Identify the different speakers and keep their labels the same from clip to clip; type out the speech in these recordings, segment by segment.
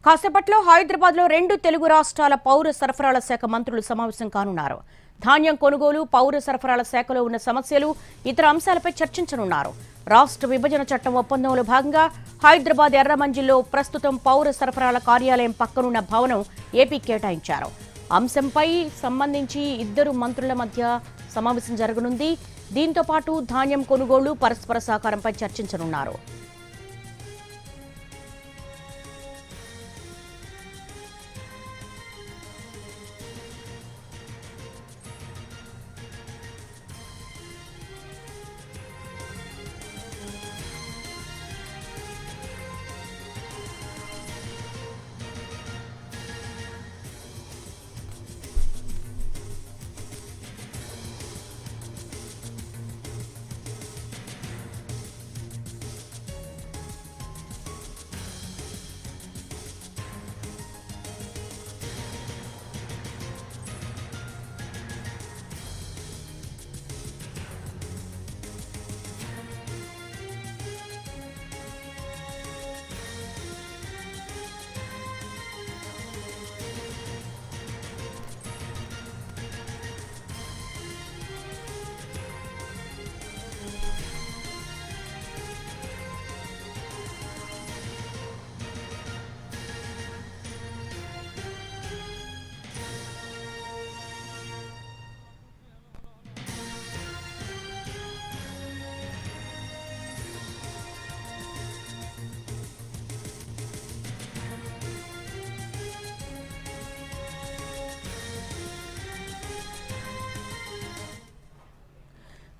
Speaker 1: కాసేపట్లో హైదరాబాద్ లో 2 తెలుగు రాష్ట్రాల పౌర సరఫరాల శాఖ మంత్రులు సమావేశం కానున్నారు. ధాన్యం కొనుగోలు, పౌర సరఫరాల శాఖలో ఉన్న సమస్యలు, ఇతర అంశాలపై చర్చించనున్నారు. రాష్ట్ర విభజన చట్టం ఒప్పందంలో భాగంగా హైదరాబాద్ ఎర్రమంజిల్లో ప్రస్తుతం పౌర సరఫరాల కార్యాలయం పక్కనున్న భవనం ఏపీ కేటాయించారు. అంశంపై సంబంధించి ఇద్దరు మంత్రుల మధ్య సమావేశం జరగనుంది. దీంతో పాటు ధాన్యం కొనుగోలు, పరస్పర సహకారంపై చర్చించనున్నారు.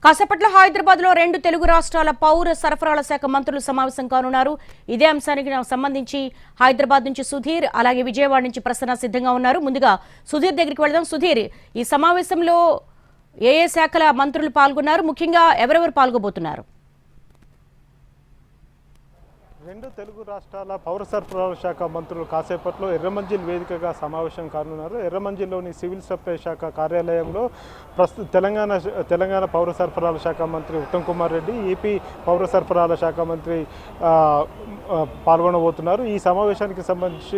Speaker 1: కాసేపట్లో హైదరాబాద్ లో 2 తెలుగు రాష్ట్రాల పౌర సరఫరాల శాఖ మంత్రులు సమావేశం కానున్నారు. ఇదే అంశానికి సంబంధించి హైదరాబాద్ నుంచి సుధీర్, అలాగే విజయవాడ నుంచి ప్రసన్న సిద్ధంగా ఉన్నారు. ముందుగా సుధీర్ దగ్గరికి వెళ్దాం. సుధీర్, ఈ సమావేశంలో ఏ శాఖల మంత్రులు పాల్గొన్నారు, ముఖ్యంగా ఎవరెవరు పాల్గొబోతున్నారు?
Speaker 2: 2 తెలుగు రాష్ట్రాల పౌర సరఫరాల శాఖ మంత్రులు కాసేపట్లో ఎర్రమంజిల్ వేదికగా సమావేశం కానున్నారు. ఎర్రమంజిల్లోని సివిల్ సప్లై శాఖ కార్యాలయంలో తెలంగాణ పౌర సరఫరాల శాఖ మంత్రి ఉత్తమ్ కుమార్ రెడ్డి, ఏపీ పౌర సరఫరాల శాఖ మంత్రి పాల్గొనబోతున్నారు. ఈ సమావేశానికి సంబంధించి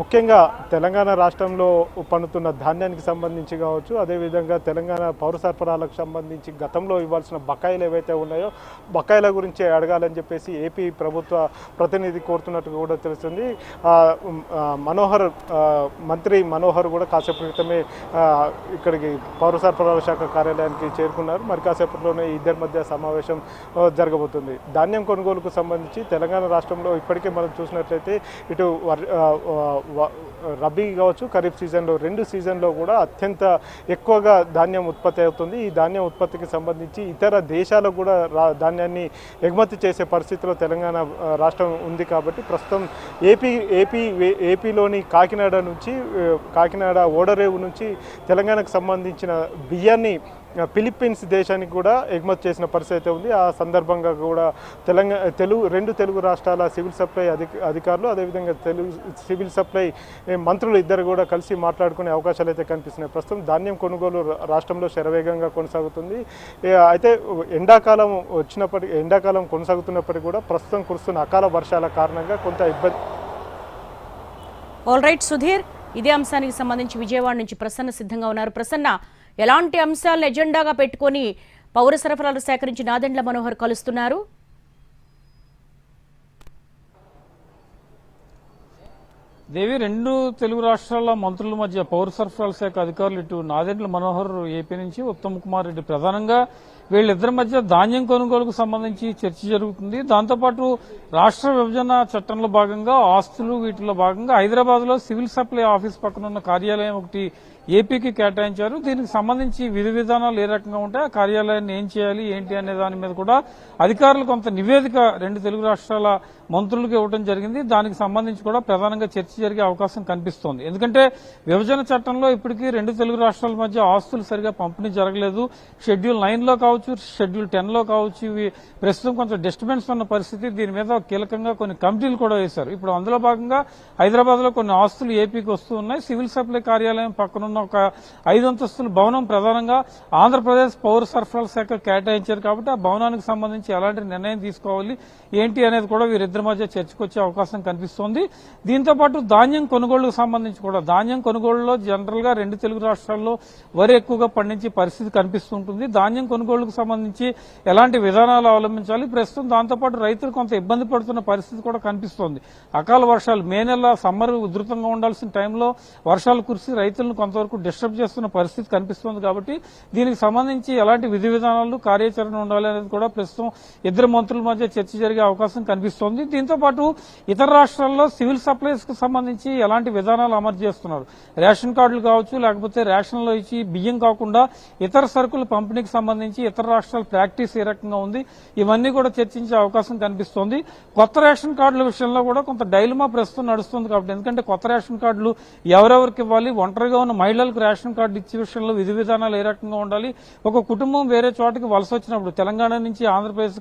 Speaker 2: ముఖ్యంగా తెలంగాణ రాష్ట్రంలో పండుతున్న ధాన్యానికి సంబంధించి కావచ్చు, అదేవిధంగా తెలంగాణ పౌర సరఫరాలకు సంబంధించి గతంలో ఇవ్వాల్సిన బకాయిలు ఏవైతే ఉన్నాయో బకాయిల గురించి అడగాలని చెప్పేసి ఏపీ ప్రభుత్వ ప్రతినిధి కోరుతున్నట్టు కూడా తెలుస్తుంది. మంత్రి మనోహర్ కూడా కాసేపు క్రితమే ఇక్కడికి పౌర సరఫరాల శాఖ కార్యాలయానికి చేరుకున్నారు. మరి కాసేపట్లోనే ఇద్దరి మధ్య సమావేశం జరగబోతుంది. ధాన్యం కొనుగోలుకు సంబంధించి తెలంగాణ రాష్ట్రంలో ఇప్పటికే మనం చూసినట్లయితే ఇటు రబీ కావచ్చు, ఖరీఫ్ సీజన్లో 2 సీజన్లో కూడా అత్యంత ఎక్కువగా ధాన్యం ఉత్పత్తి అవుతుంది. ఈ ధాన్యం ఉత్పత్తికి సంబంధించి ఇతర దేశాలకు కూడా ధాన్యాన్ని ఎగుమతి చేసే పరిస్థితిలో తెలంగాణ రాష్ట్రం ఉంది. కాబట్టి ప్రస్తుతం ఏపీలోని కాకినాడ ఓడరేవు నుంచి తెలంగాణకు సంబంధించిన బియ్యాన్ని ఫిలిప్పీన్స్ దేశానికి కూడా ఎగుమతి చేసిన పరిస్థితి అయితే ఉంది. ఆ సందర్భంగా కూడా 2 తెలుగు రాష్ట్రాల సివిల్ సప్లై అధికారులు, అదేవిధంగా సివిల్ సప్లై మంత్రులు ఇద్దరు కూడా కలిసి మాట్లాడుకునే అవకాశాలు అయితే కనిపిస్తున్నాయి. ప్రస్తుతం ధాన్యం కొనుగోలు రాష్ట్రంలో శరవేగంగా కొనసాగుతుంది. అయితే ఎండాకాలం కొనసాగుతున్నప్పటికీ కూడా ప్రస్తుతం కురుస్తున్న అకాల వర్షాల కారణంగా కొంత ఇబ్బంది.
Speaker 1: ఆల్ రైట్ సుధీర్, ఇదే అంశానికి సంబంధించి విజయవాడ నుంచి ప్రసన్న సిద్ధంగా ఉన్నారు. ప్రసన్న, ఎలాంటి అంశాలను ఎజెండాగా పెట్టుకొని పౌర సరఫరాల శాఖ నుంచి నాదెండ్ల మనోహర్ కలుస్తున్నారు?
Speaker 3: దేవి, 2 తెలుగు రాష్ట్రాల మంత్రుల మధ్య పౌర సరఫరాల శాఖ అధికారులు ఇటు నాదెండ్ల మనోహర్ ఏపీ నుంచి, ఉత్తమ్ కుమార్ రెడ్డి ప్రధానంగా వీళ్ళిద్దరి మధ్య ధాన్యం కొనుగోలుకు సంబంధించి చర్చ జరుగుతుంది. దాంతోపాటు రాష్ట్ర విభజన చట్టంలో భాగంగా ఆస్తులు వీటిలో భాగంగా హైదరాబాద్ లో సివిల్ సప్లై ఆఫీస్ పక్కన ఉన్న కార్యాలయం ఒకటి ఏపీకి కేటాయించారు. దీనికి సంబంధించి విధి విధానాలు ఏ రకంగా ఉంటాయి, ఆ కార్యాలయాన్ని ఏం చేయాలి ఏంటి అనే దాని మీద కూడా అధికారులు కొంత నివేదిక 2 తెలుగు రాష్ట్రాల మంత్రులకు ఇవ్వడం జరిగింది. దానికి సంబంధించి కూడా ప్రధానంగా చర్చ జరిగే అవకాశం కనిపిస్తోంది. ఎందుకంటే విభజన చట్టంలో ఇప్పటికీ 2 తెలుగు రాష్ట్రాల మధ్య ఆస్తులు సరిగా పంపిణీ జరగలేదు. షెడ్యూల్ 9లో కావచ్చు, షెడ్యూల్ 10లో కావచ్చు, ఇవి ప్రస్తుతం కొంచెం డిస్టర్బెన్స్ ఉన్న పరిస్థితి. దీని మీద కీలకంగా కొన్ని కమిటీలు కూడా వేశారు. ఇప్పుడు అందులో భాగంగా హైదరాబాద్ లో కొన్ని ఆస్తులు ఏపీకి వస్తూ ఉన్నాయి. సివిల్ సప్లై కార్యాలయం పక్కనున్న ఒక 5 అంతస్తుల భవనం ప్రధానంగా ఆంధ్రప్రదేశ్ పౌర సరఫరాల శాఖ కేటాయించారు. కాబట్టి ఆ భవనానికి సంబంధించి ఎలాంటి నిర్ణయం తీసుకోవాలి ఏంటి అనేది కూడా వీరిద్దరి వీళ్ళిద్దరి మధ్య చర్చకు వచ్చే అవకాశం కనిపిస్తోంది. దీంతో పాటు ధాన్యం కొనుగోలుకు సంబంధించి కూడా ధాన్యం కొనుగోలులో జనరల్ గా 2 తెలుగు రాష్ట్రాల్లో వరి ఎక్కువగా పండించే పరిస్థితి కనిపిస్తుంటుంది. ధాన్యం కొనుగోలుకు సంబంధించి ఎలాంటి విధానాలు అవలంబించాలి, ప్రస్తుతం దాంతోపాటు రైతులు కొంత ఇబ్బంది పడుతున్న పరిస్థితి కూడా కనిపిస్తోంది. అకాల వర్షాలు మే నెల సమ్మర్ ఉధృతంగా ఉండాల్సిన టైంలో వర్షాలు కురిసి రైతులను కొంతవరకు డిస్టర్బ్ చేస్తున్న పరిస్థితి కనిపిస్తోంది. కాబట్టి దీనికి సంబంధించి ఎలాంటి విధి విధానాలు కార్యాచరణ ఉండాలి అనేది కూడా ప్రస్తుతం ఇద్దరు మంత్రుల మధ్య చర్చ జరిగే అవకాశం కనిపిస్తోంది. దీంతో పాటు ఇతర రాష్ట్రాల్లో సివిల్ సప్లైస్ కు సంబంధించి ఎలాంటి విధానాలు అమలు చేస్తున్నారు, రేషన్ కార్డులు కావచ్చు, లేకపోతే రేషన్లో ఇచ్చి బియ్యం కాకుండా ఇతర సరుకుల పంపిణీకి సంబంధించి ఇతర రాష్ట్రాల ప్రాక్టీస్ ఏ రకంగా ఉంది, ఇవన్నీ కూడా చర్చించే అవకాశం కనిపిస్తోంది. కొత్త రేషన్ కార్డుల విషయంలో కూడా కొంత డైలమా ప్రస్తుతం నడుస్తుంది. కాబట్టి ఎందుకంటే కొత్త రేషన్ కార్డులు ఎవరెవరికి ఇవ్వాలి, ఒంటరిగా ఉన్న మహిళలకు రేషన్ కార్డు ఇచ్చే విషయంలో విధి విధానాలు ఏ రకంగా ఉండాలి, ఒక కుటుంబం వేరే చోటకి వలస వచ్చినప్పుడు తెలంగాణ నుంచి ఆంధ్రప్రదేశ్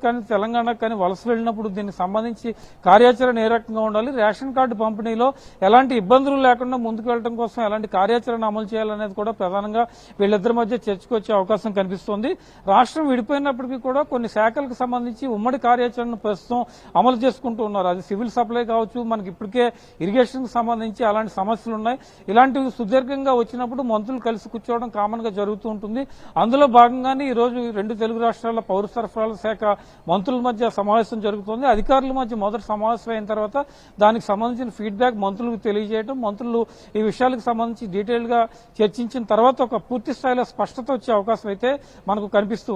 Speaker 3: కానీ తెలంగాణకు కానీ వలస వెళ్ళినప్పుడు దీనికి సంబంధించి కార్యాచరణ ఏ రకంగా ఉండాలి, రేషన్ కార్డు పంపిణీలో ఎలాంటి ఇబ్బందులు లేకుండా ముందుకు వెళ్లడం కోసం ఎలాంటి కార్యాచరణ అమలు చేయాలనేది కూడా ప్రధానంగా వీళ్ళిద్దరి మధ్య చర్చకు వచ్చే అవకాశం కనిపిస్తోంది. రాష్ట్రం విడిపోయినప్పటికీ కూడా కొన్ని శాఖలకు సంబంధించి ఉమ్మడి కార్యాచరణ ప్రస్తుతం అమలు చేసుకుంటూ ఉన్నారు. అది సివిల్ సప్లై కావచ్చు, మనకి ఇప్పటికే ఇరిగేషన్ కు సంబంధించి అలాంటి సమస్యలు ఉన్నాయి. ఇలాంటివి సుదీర్ఘంగా వచ్చినప్పుడు మంత్రులు కలిసి కూర్చోవడం కామన్ గా జరుగుతూ ఉంటుంది. అందులో భాగంగానే ఈ రోజు 2 తెలుగు రాష్ట్రాల పౌర సరఫరాల శాఖ మంత్రుల మధ్య సమావేశం జరుగుతోంది. అధికారుల మధ్య మొదటి సమావేశం అయిన తర్వాత దానికి సంబంధించిన ఫీడ్బ్యాక్ మంత్రులకు తెలియజేయడం, మంత్రులు ఈ విషయాలకు సంబంధించి డీటెయిల్ గా చర్చించిన తర్వాత ఒక పూర్తి స్థాయిలో స్పష్టత వచ్చే అవకాశం అయితే మనకు కనిపిస్తుంది.